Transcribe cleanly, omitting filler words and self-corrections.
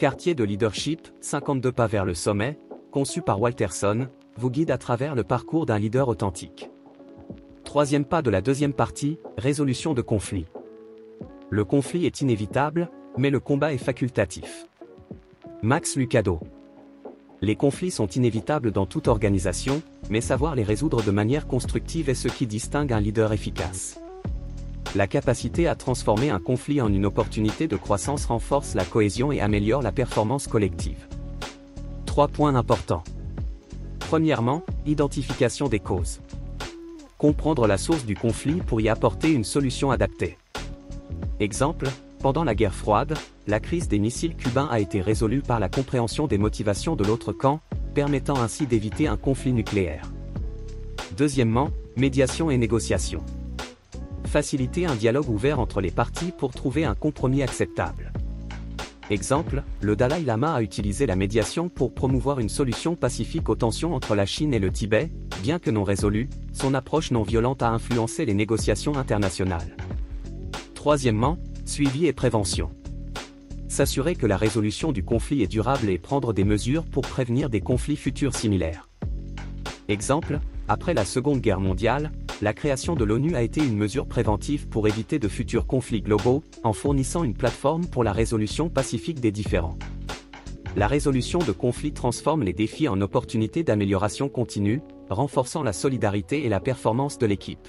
Quartier de leadership, 52 pas vers le sommet, conçu par Walterson, vous guide à travers le parcours d'un leader authentique. Troisième pas de la deuxième partie, résolution de conflit. Le conflit est inévitable, mais le combat est facultatif. Max Lucado. Les conflits sont inévitables dans toute organisation, mais savoir les résoudre de manière constructive est ce qui distingue un leader efficace. La capacité à transformer un conflit en une opportunité de croissance renforce la cohésion et améliore la performance collective. 3 points importants. Premièrement, identification des causes. Comprendre la source du conflit pour y apporter une solution adaptée. Exemple, pendant la guerre froide, la crise des missiles cubains a été résolue par la compréhension des motivations de l'autre camp, permettant ainsi d'éviter un conflit nucléaire. Deuxièmement, médiation et négociation. Faciliter un dialogue ouvert entre les parties pour trouver un compromis acceptable. Exemple, le Dalai Lama a utilisé la médiation pour promouvoir une solution pacifique aux tensions entre la Chine et le Tibet, bien que non résolue, son approche non violente a influencé les négociations internationales. Troisièmement, suivi et prévention. S'assurer que la résolution du conflit est durable et prendre des mesures pour prévenir des conflits futurs similaires. Exemple, après la Seconde Guerre mondiale, la création de l'ONU a été une mesure préventive pour éviter de futurs conflits globaux, en fournissant une plateforme pour la résolution pacifique des différends. La résolution de conflits transforme les défis en opportunités d'amélioration continue, renforçant la solidarité et la performance de l'équipe.